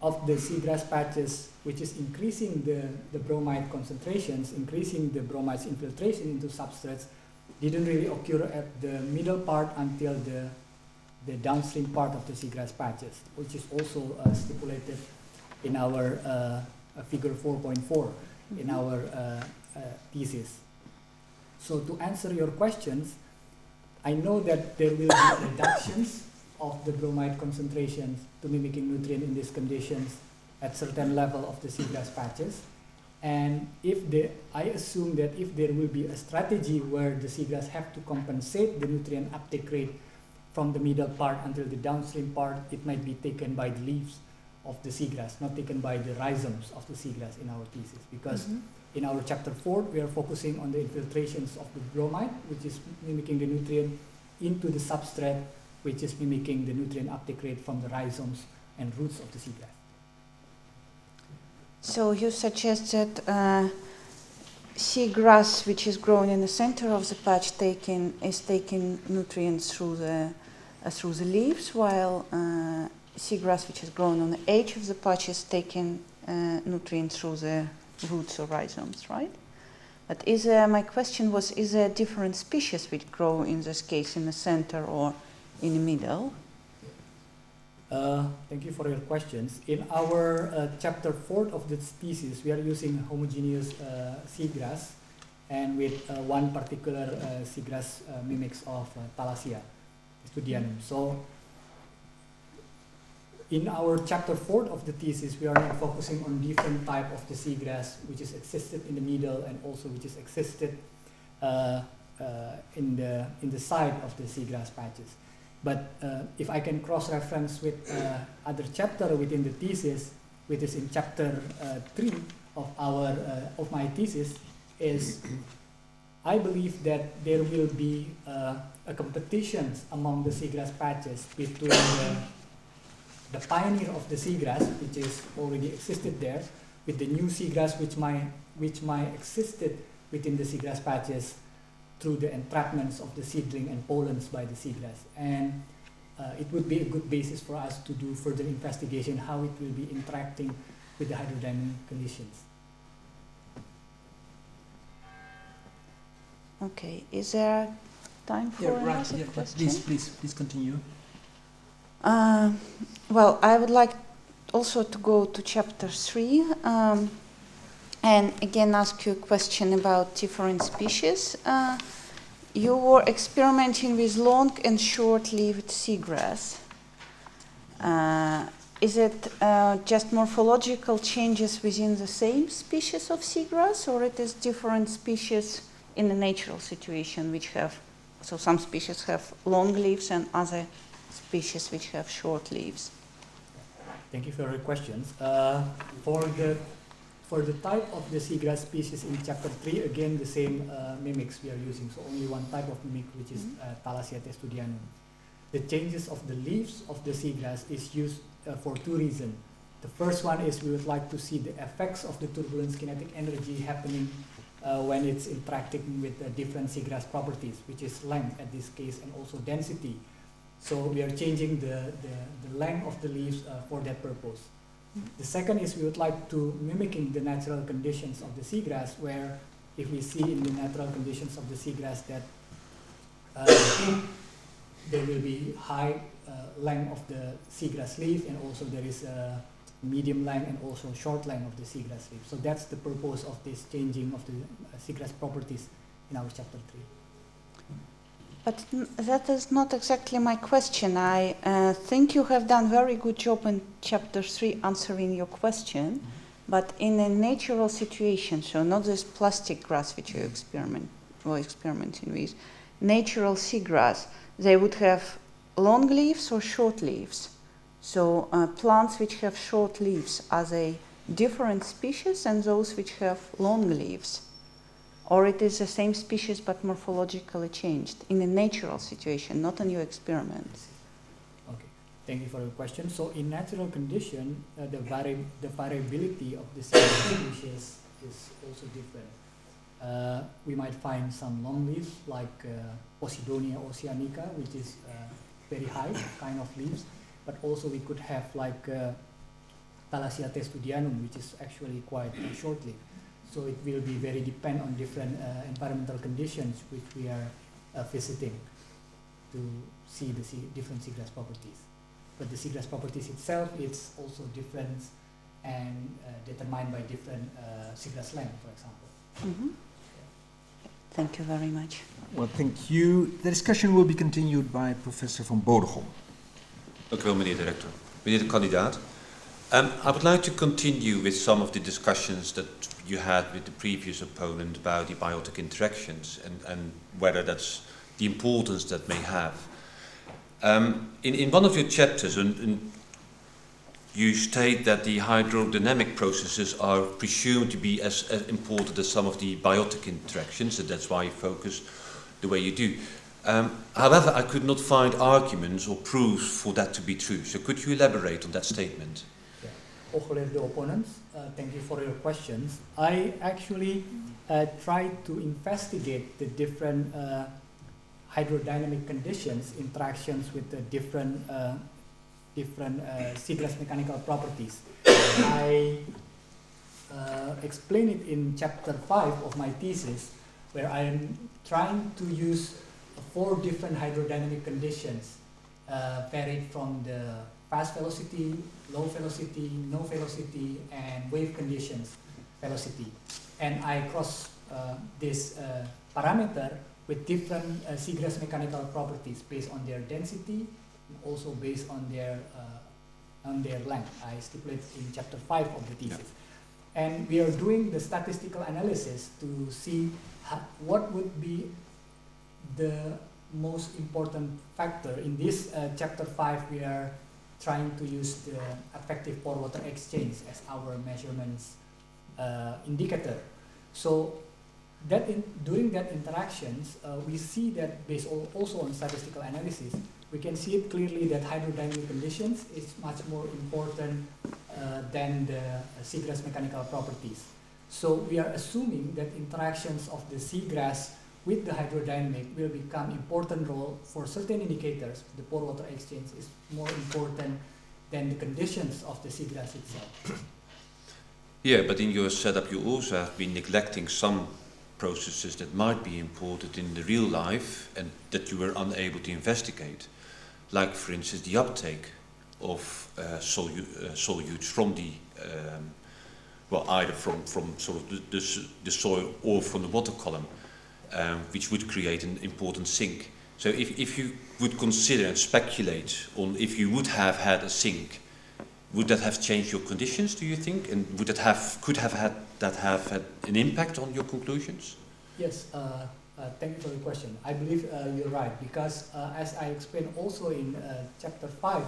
of the seagrass patches, which is increasing the bromide concentrations, increasing the bromide's infiltration into substrates, didn't really occur at the middle part until the downstream part of the seagrass patches, which is also stipulated in our figure 4.4 in our thesis. So to answer your questions, I know that there will be reductions of the bromide concentrations to mimicking nutrient in these conditions at certain level of the seagrass patches. And I assume that if there will be a strategy where the seagrass have to compensate the nutrient uptake rate from the middle part until the downstream part, it might be taken by the leaves of the seagrass, not taken by the rhizomes of the seagrass in our thesis. Because in our chapter 4, we are focusing on the infiltrations of the bromide, which is mimicking the nutrient into the substrate, which is mimicking the nutrient uptake rate from the rhizomes and roots of the seagrass. So you suggest that seagrass, which is grown in the center of the patch, is taking nutrients through the leaves, while seagrass, which is grown on the edge of the patch, is taking nutrients through the roots or rhizomes, right? But my question was, is there different species which grow in this case in the center or in the middle? Thank you for your questions. In our chapter 4 of this thesis, we are using homogeneous seagrass, and with one particular seagrass mimics of Thalassia studianum. So in our chapter 4 of the thesis, we are now focusing on different type of the seagrass which is existed in the middle and also which is existed in the side of the seagrass patches. But if I can cross-reference with other chapter within the thesis, which is in chapter 3 of my thesis, is I believe that there will be a competition among the seagrass patches between the pioneer of the seagrass, which is already existed there, with the new seagrass which might existed within the seagrass patches through the entrapments of the seedling and pollens by the seagrass. And it would be a good basis for us to do further investigation how it will be interacting with the hydrodynamic conditions. Okay, is there time for another question? Please continue. Well, I would like also to go to chapter 3 and again ask you a question about different species. You were experimenting with long and short-lived seagrass. Is it just morphological changes within the same species of seagrass, or it is different species in the natural situation which have, so some species have long leaves and other species which have short leaves? Thank you for your questions. For the type of the seagrass species in chapter 3, again the same mimics we are using, so only one type of mimic, which is Thalassia testudianum. The changes of the leaves of the seagrass is used for two reasons. The first one is we would like to see the effects of the turbulence kinetic energy happening when it's interacting with different seagrass properties, which is length at this case and also density. So we are changing the length of the leaves for that purpose. The second is we would like to mimicking the natural conditions of the seagrass, where if we see in the natural conditions of the seagrass that there will be high length of the seagrass leaf, and also there is a medium length and also short length of the seagrass leaf. So that's the purpose of this changing of the seagrass properties in our chapter 3. But that is not exactly my question. I think you have done very good job in chapter 3 answering your question, but in a natural situation, so not this plastic grass which you were experimenting with, natural seagrass, they would have long leaves or short leaves. So plants which have short leaves, are they different species than those which have long leaves? Or it is the same species but morphologically changed in a natural situation, not in your experiments? Okay, thank you for your question. So in natural condition, the variability of the species is also different. We might find some long leaves like Posidonia oceanica, which is very high kind of leaves. but also we could have like Thalassia testudianum, which is actually quite short-lived. So it will be very depend on different environmental conditions which we are visiting to see the different seagrass properties. But the seagrass properties itself, it's also different and determined by different seagrass length, for example. Mm-hmm. Thank you very much. Well, thank you. The discussion will be continued by Professor van Bodegom. Dank u wel, meneer director. Meneer de kandidaat. I would like to continue with some of the discussions that you had with the previous opponent about the biotic interactions and whether that's the importance that may have. In one of your chapters, you state that the hydrodynamic processes are presumed to be as important as some of the biotic interactions, and that's why you focus the way you do. However, I could not find arguments or proofs for that to be true. So could you elaborate on that statement? The opponents, thank you for your questions. I actually tried to investigate the different hydrodynamic conditions, interactions with the different seagrass mechanical properties. I explain it in chapter 5 of my thesis, where I am trying to use 4 different hydrodynamic conditions, varied from the fast velocity, low velocity, no velocity, and wave conditions velocity. And I cross this parameter with different seagrass mechanical properties based on their density, and also based on their length. I stipulate in chapter 5 of the thesis. Yeah. And we are doing the statistical analysis to see what would be the most important factor. In this chapter 5, we are trying to use the effective pore-water exchange as our measurements indicator. So that during that interactions, we see that based also on statistical analysis, we can see it clearly that hydrodynamic conditions is much more important than the seagrass mechanical properties. So we are assuming that interactions of the seagrass with the hydrodynamic will become important role for certain indicators. The pore-water exchange is more important than the conditions of the seagrass itself. Yeah, but in your setup you also have been neglecting some processes that might be important in the real life and that you were unable to investigate. Like, for instance, the uptake of solutes from the, either from sort of the soil or from the water column. Which would create an important sink. So if you would consider and speculate on if you would have had a sink, would that have changed your conditions, do you think? And would that could have had an impact on your conclusions? Yes, thank you for the question. I believe you're right, because as I explained also in chapter 5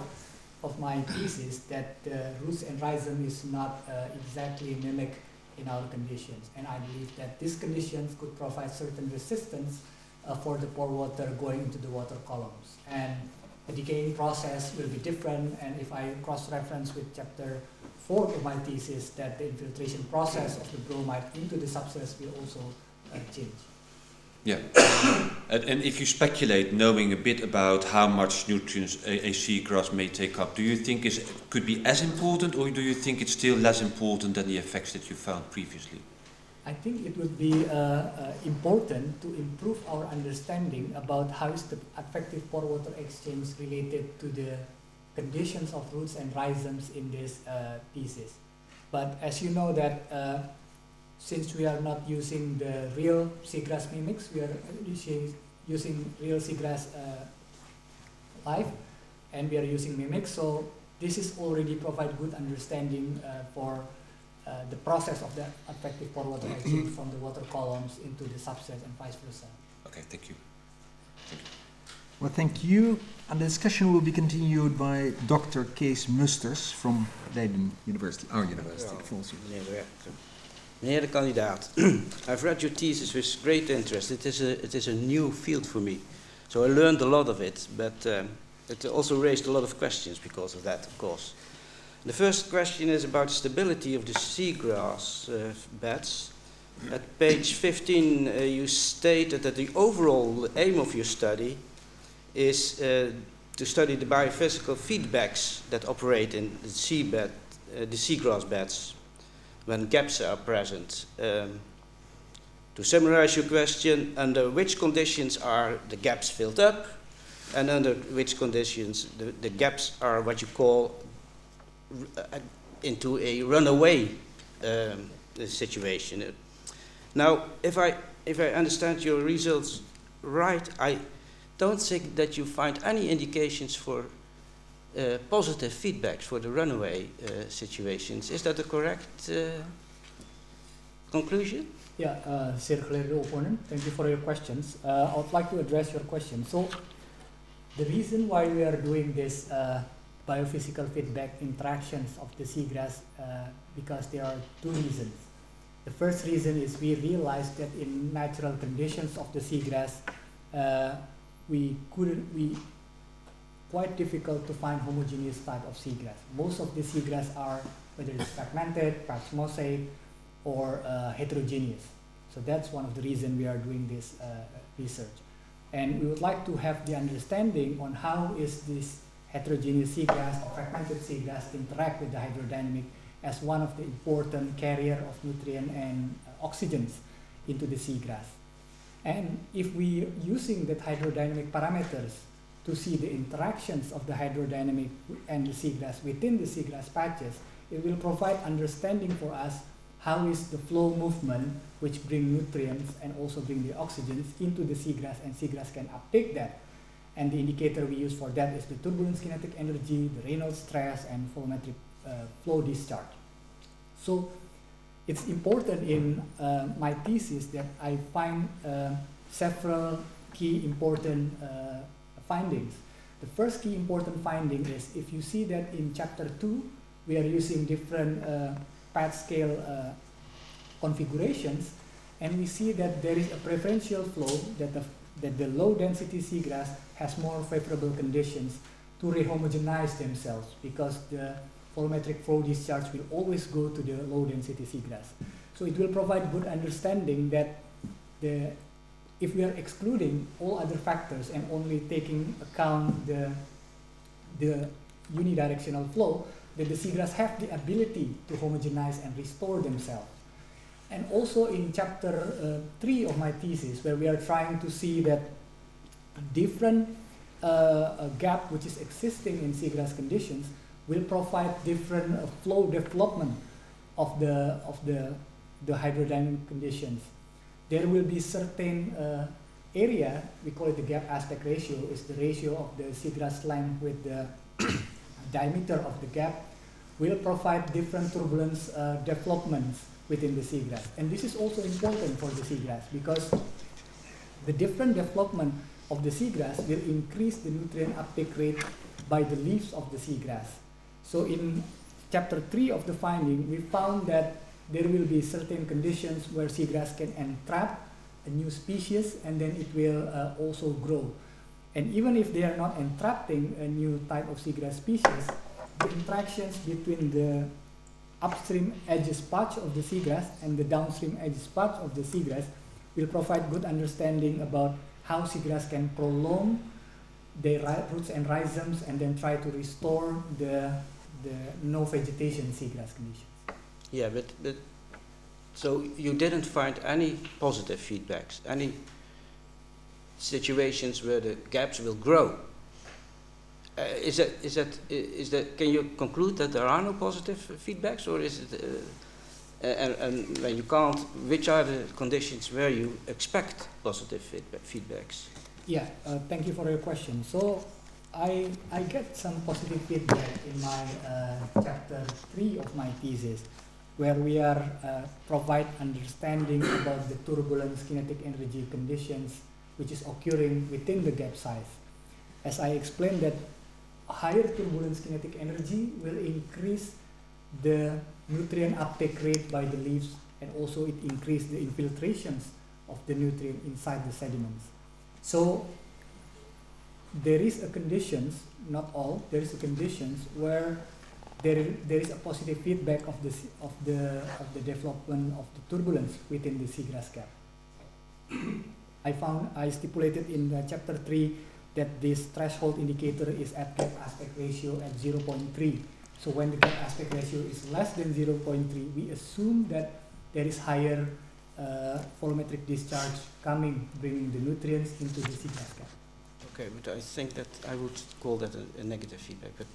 of my thesis, that roots and rhizome is not exactly mimic in our conditions, and I believe that these conditions could provide certain resistance for the pore water going into the water columns, and the decaying process will be different. And if I cross-reference with chapter 4 of my thesis, that the infiltration process of the bromide into the substrate will also change. Yeah, and if you speculate, knowing a bit about how much nutrients a seagrass may take up, do you think it could be as important, or do you think it's still less important than the effects that you found previously? I think it would be important to improve our understanding about how is the effective pore-water exchange related to the conditions of roots and rhizomes in this thesis. But as you know that since we are not using the real seagrass mimics, we are using real seagrass life, and we are using mimics. So this is already provide good understanding for the process of the effective pore-water exchange from the water columns into the substrate and vice versa. Okay, thank you. Thank you. Well, thank you. And the discussion will be continued by Dr. Kees Musters from Leiden University, our university. Meneer de kandidaat, I've read your thesis with great interest. It is a new field for me, so I learned a lot of it, but it also raised a lot of questions because of that, of course. The first question is about stability of the seagrass beds. At page 15, you stated that the overall aim of your study is to study the biophysical feedbacks that operate in the seabed, the seagrass beds, when gaps are present. To summarize your question, under which conditions are the gaps filled up, and under which conditions the gaps are what you call into a runaway situation. Now, if I understand your results right, I don't think that you find any indications for positive feedbacks for the runaway situations. Is that a correct conclusion? Yeah, Sir Clearly Opponent, thank you for your questions. I would like to address your question. So, the reason why we are doing this biophysical feedback interactions of the seagrass, because there are two reasons. The first reason is we realized that in natural conditions of the seagrass, we quite difficult to find homogeneous type of seagrass. Most of the seagrass are whether it's fragmented, patch mosaic, or heterogeneous. So that's one of the reasons we are doing this research. And we would like to have the understanding on how is this heterogeneous seagrass or fragmented seagrass interact with the hydrodynamic as one of the important carrier of nutrient and oxygens into the seagrass. And if we are using the hydrodynamic parameters to see the interactions of the hydrodynamic and the seagrass within the seagrass patches, it will provide understanding for us how is the flow movement which bring nutrients and also bring the oxygens into the seagrass, and seagrass can uptake that. And the indicator we use for that is the turbulence kinetic energy, the Reynolds stress, and volumetric flow discharge. So it's important in my thesis that I find several key important findings. The first key important finding is if you see that in chapter 2 we are using different patch scale configurations, and we see that there is a preferential flow that the low density seagrass has more favorable conditions to rehomogenize themselves, because the volumetric flow discharge will always go to the low density seagrass. So it will provide good understanding that if we are excluding all other factors and only taking account the unidirectional flow, that the seagrass have the ability to homogenize and restore themselves. And also in chapter 3 of my thesis, where we are trying to see that different gap which is existing in seagrass conditions will provide different flow development of the hydrodynamic conditions. There will be certain area, we call it the gap aspect ratio, is the ratio of the seagrass length with the diameter of the gap, will provide different turbulence developments within the seagrass. And this is also important for the seagrass, because the different development of the seagrass will increase the nutrient uptake rate by the leaves of the seagrass. So in chapter 3 of the finding, we found that there will be certain conditions where seagrass can entrap a new species, and then it will also grow. And even if they are not entrapping a new type of seagrass species, the interactions between the upstream edges patch of the seagrass and the downstream edges patch of the seagrass will provide good understanding about how seagrass can prolong their roots and rhizomes and then try to restore the no vegetation seagrass conditions. Yeah, but so you didn't find any positive feedbacks, any situations where the gaps will grow. Is that? Can you conclude that there are no positive feedbacks, or is it? And when you can't, which are the conditions where you expect positive feedbacks? Yeah, thank you for your question. So I get some positive feedback in my chapter 3 of my thesis, where we are provide understanding about the turbulence kinetic energy conditions which is occurring within the gap size. As I explained, that higher turbulence kinetic energy will increase the nutrient uptake rate by the leaves, and also it increases the infiltrations of the nutrient inside the sediments. So there is a conditions, not all, there is a conditions where there is a positive feedback of the development of the turbulence within the seagrass gap. I stipulated in chapter 3 that this threshold indicator is at gap aspect ratio at 0.3. So when the gap aspect ratio is less than 0.3, we assume that there is higher volumetric discharge coming, bringing the nutrients into the seagrass cap. Okay, but I think that I would call that a negative feedback. But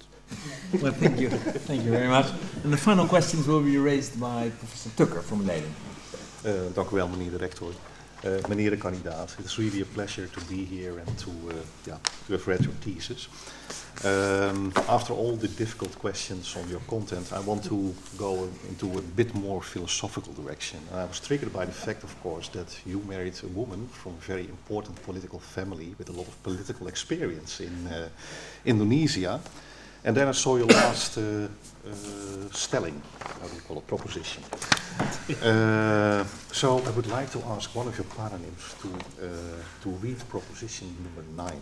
Well, thank you. Thank you very much. And the final questions will be raised by Professor Tucker from Leiden. Dank u wel, meneer de rector. Meneer de kandidaat, it's really a pleasure to be here and to have read your thesis. After all the difficult questions on your content, I want to go into a bit more philosophical direction. And I was triggered by the fact, of course, that you married a woman from a very important political family with a lot of political experience in Indonesia. And then I saw your last stelling, how do you call it, proposition. So I would like to ask one of your paronyms to read proposition number 9.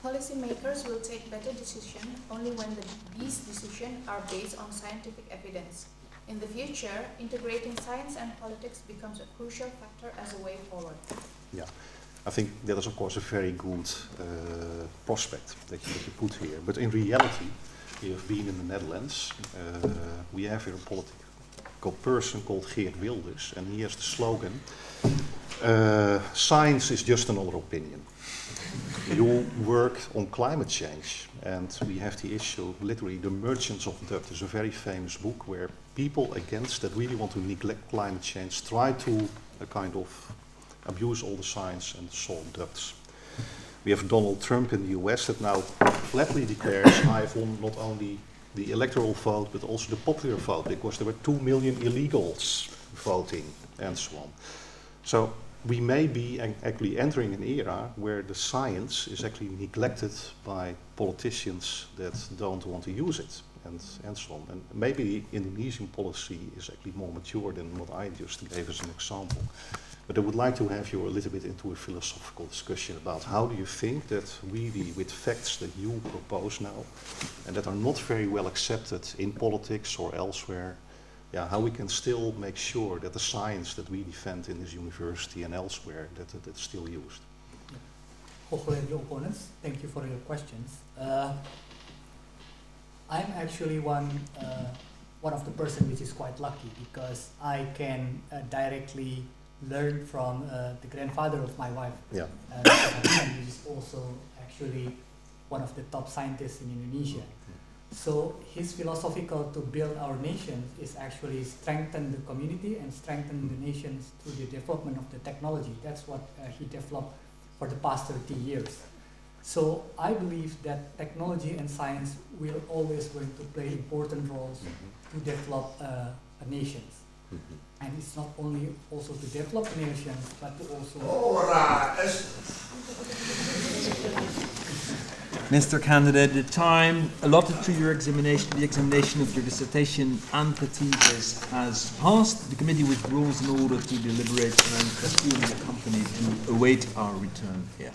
Policymakers will take better decisions only when these decisions are based on scientific evidence. In the future, integrating science and politics becomes a crucial factor as a way forward. Yeah. I think that is, of course, a very good prospect that you put here. But in reality, you have been in the Netherlands. We have here a political person called Geert Wilders, and he has the slogan, science is just another opinion. You worked on climate change, and we have the issue, literally, The Merchants of Doubt is a very famous book where people against that really want to neglect climate change try to kind of abuse all the science and solve ducts. We have Donald Trump in the US that now flatly declares, I have won not only the electoral vote but also the popular vote, because there were 2 million illegals voting and so on. So we may be actually entering an era where the science is actually neglected by politicians that don't want to use it and so on. And maybe the Indonesian policy is actually more mature than what I just gave as an example. But I would like to have you a little bit into a philosophical discussion about how do you think that really with facts that you propose now and that are not very well accepted in politics or elsewhere, how we can still make sure that the science that we defend in this university and elsewhere, that it's still used. Hopefully the opponents, thank you for your questions. I'm actually one of the person which is quite lucky because I can directly learn from the grandfather of my wife, who is also actually one of the top scientists in Indonesia. So his philosophical to build our nation is actually strengthen the community and strengthen the nations through the development of the technology. That's what he developed for the past 30 years. So I believe that technology and science will always going to play important roles to develop nations. And it's not only also to develop nations, but to also... Mr. Candidate, the time allotted to your examination, the examination of your dissertation and the thesis has passed. The committee withdraws in order to deliberate and assume the company to await our return here.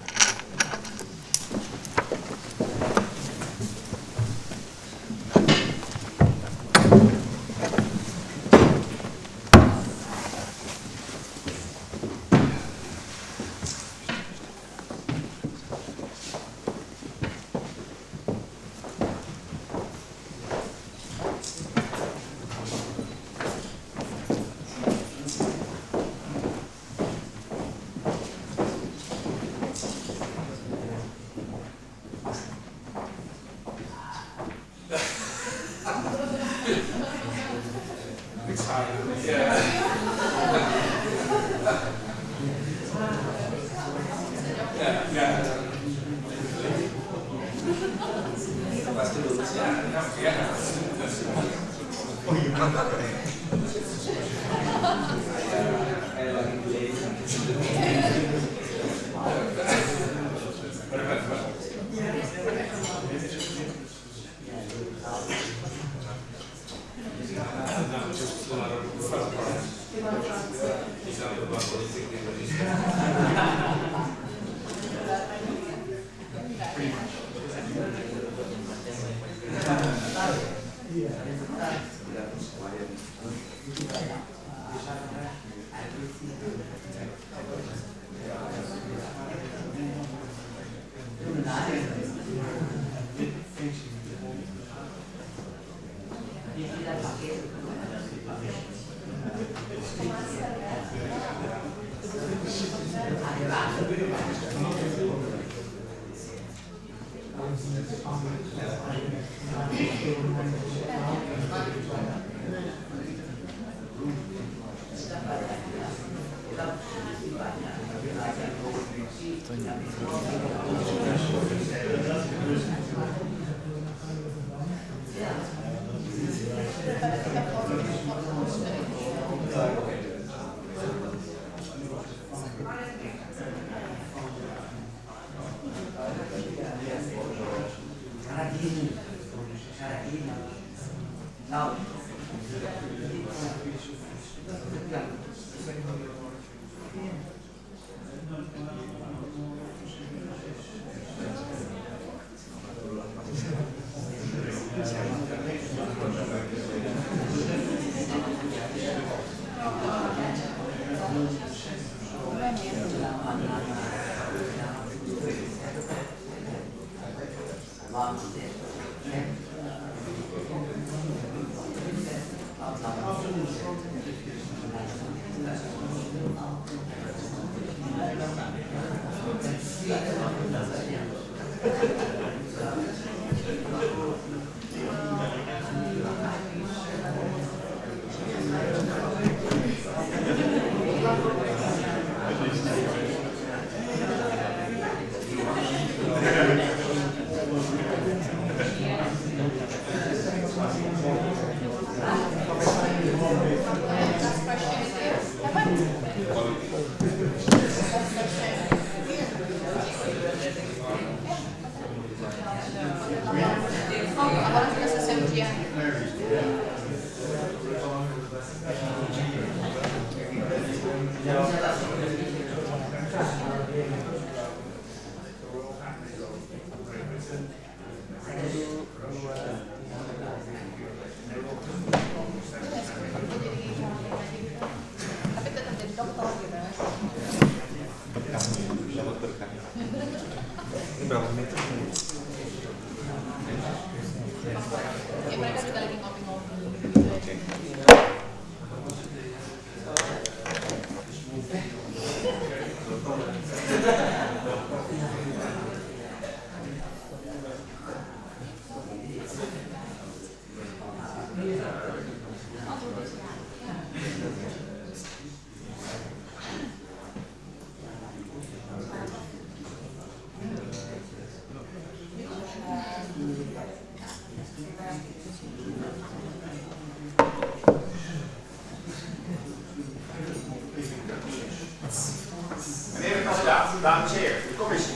Meneer de kandidaat, dames en heren, de commissie.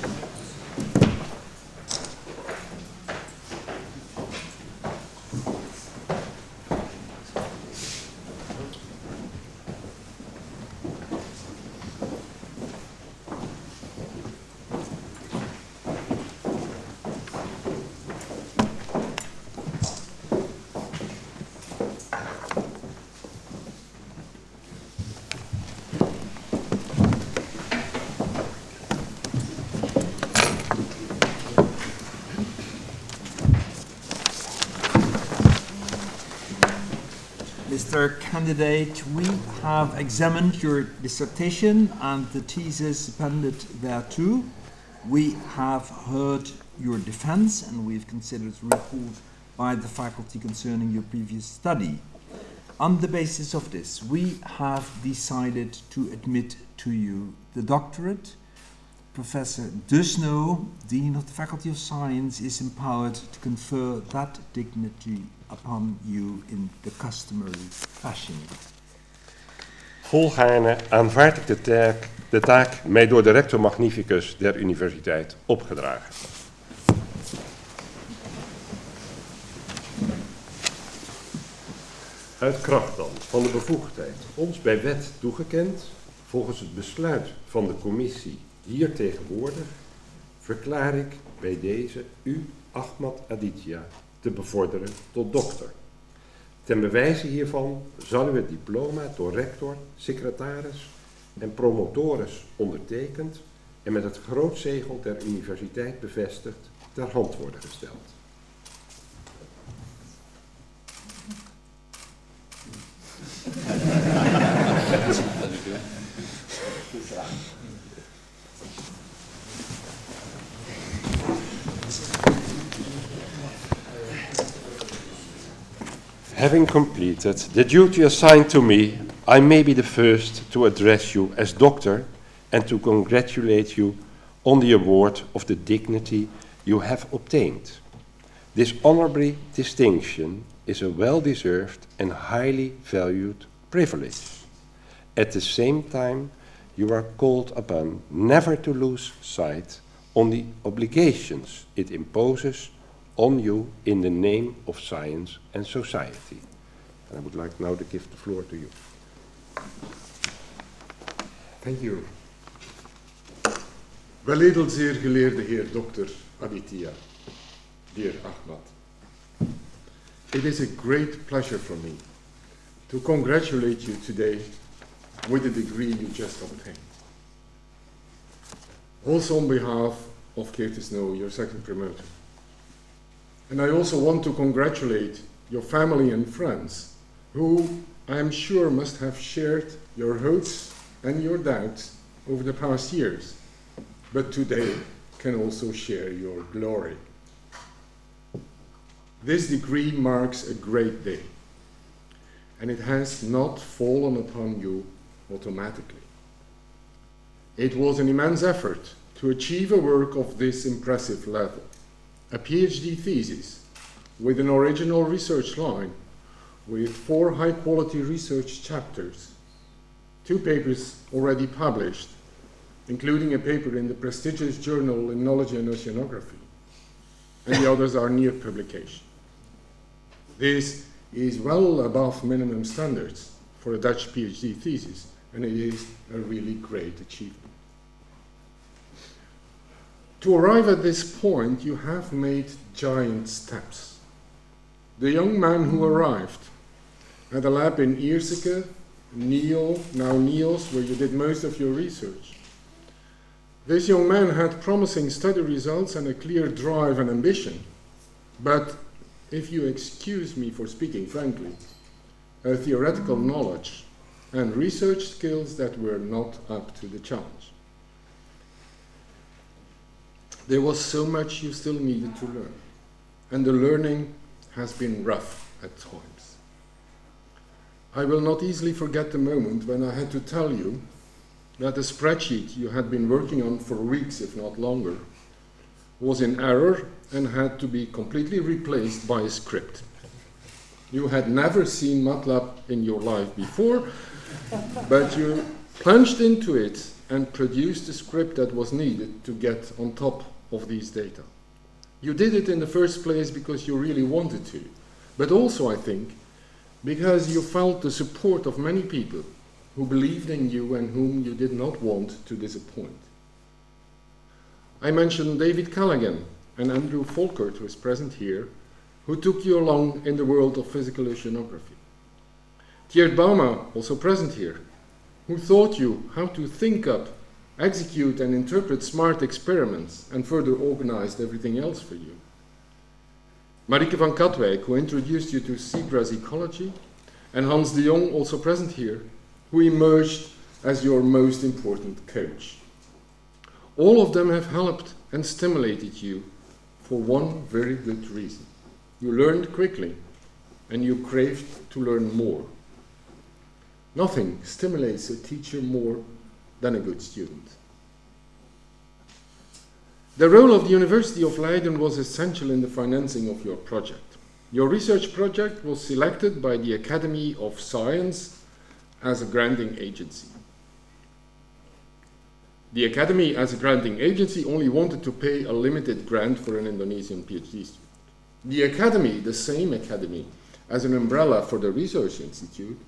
Mr. Candidate, we have examined your dissertation and the thesis appended thereto. We have heard your defense and we've considered the report by the faculty concerning your previous study. On the basis of this, we have decided to admit to you the doctorate. Professor Dusno, Dean of the Faculty of Science, is empowered to confer that dignity upon you in the customary fashion. Volgaarne aanvaard ik de taak mij door de rector magnificus der universiteit opgedragen. Uit kracht dan van de bevoegdheid ons bij wet toegekend, volgens het besluit van de commissie hier tegenwoordig, verklaar ik bij deze u, Ahmad Aditya, te bevorderen tot dokter. Ten bewijze hiervan zal u het diploma door rector, secretaris en promotores ondertekend en met het grootzegel der universiteit bevestigd ter hand worden gesteld. Having completed the duty assigned to me, I may be the first to address you as doctor and to congratulate you on the award of the dignity you have obtained. This honorary distinction is a well-deserved and highly valued privilege. At the same time, you are called upon never to lose sight on the obligations it imposes on you in the name of science and society. And I would like now to give the floor to you. Thank you. Weledeld zeer geleerde heer Dr. Aditya, dear Ahmad. It is a great pleasure for me to congratulate you today with the degree you just obtained. Also on behalf of Curtis Snow, your second promoter. And I also want to congratulate your family and friends, who I am sure must have shared your hopes and your doubts over the past years, but today can also share your glory. This degree marks a great day, and it has not fallen upon you automatically. It was an immense effort to achieve a work of this impressive level, a PhD thesis with an original research line, with 4 high-quality research chapters, 2 papers already published, including a paper in the prestigious journal Limnology and Oceanography, and the others are near publication. This is well above minimum standards for a Dutch PhD thesis, and it is a really great achievement. To arrive at this point, you have made giant steps. The young man who arrived at a lab in Ierseke, NIO, now NIOS, where you did most of your research. This young man had promising study results and a clear drive and ambition, but if you excuse me for speaking frankly, a theoretical knowledge and research skills that were not up to the challenge. There was so much you still needed to learn, and the learning has been rough at times. I will not easily forget the moment when I had to tell you that the spreadsheet you had been working on for weeks, if not longer, was in error and had to be completely replaced by a script. You had never seen MATLAB in your life before, but you plunged into it and produced the script that was needed to get on top of these data. You did it in the first place because you really wanted to, but also, I think, because you felt the support of many people who believed in you and whom you did not want to disappoint. I mentioned David Callaghan and Andrew Folkert, who is present here, who took you along in the world of physical oceanography. Tjeerd Bauma, also present here, who taught you how to think up, execute and interpret smart experiments and further organized everything else for you. Marieke van Katwijk, who introduced you to seagrass ecology, and Hans de Jong, also present here, who emerged as your most important coach. All of them have helped and stimulated you for one very good reason. You learned quickly, and you craved to learn more. Nothing stimulates a teacher more than a good student. The role of the University of Leiden was essential in the financing of your project. Your research project was selected by the Academy of Science as a granting agency. The Academy, as a granting agency, only wanted to pay a limited grant for an Indonesian PhD student. The Academy, the same Academy, as an umbrella for the Research Institute,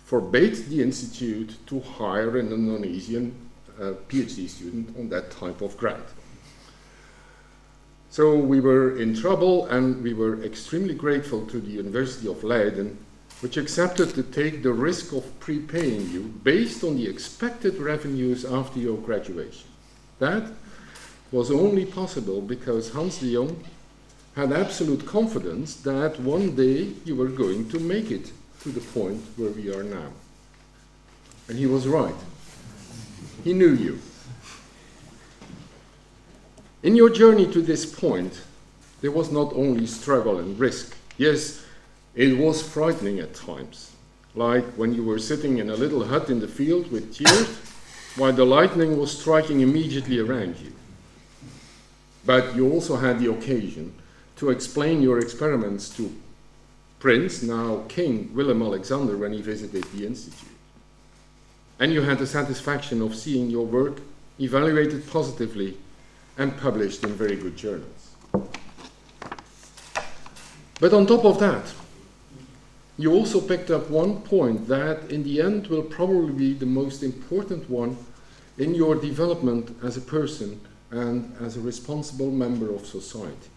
forbade the Institute to hire an Indonesian PhD student on that type of grant. So we were in trouble, and we were extremely grateful to the University of Leiden, which accepted to take the risk of prepaying you based on the expected revenues after your graduation. That was only possible because Hans de Jong had absolute confidence that one day you were going to make it to the point where we are now. And he was right. He knew you. In your journey to this point, there was not only struggle and risk. Yes, It was frightening at times, like when you were sitting in a little hut in the field with tears, while the lightning was striking immediately around you. But you also had the occasion to explain your experiments to Prince, now King Willem-Alexander, when he visited the Institute. And you had the satisfaction of seeing your work evaluated positively and published in very good journals. But on top of that, you also picked up one point that in the end will probably be the most important one in your development as a person and as a responsible member of society.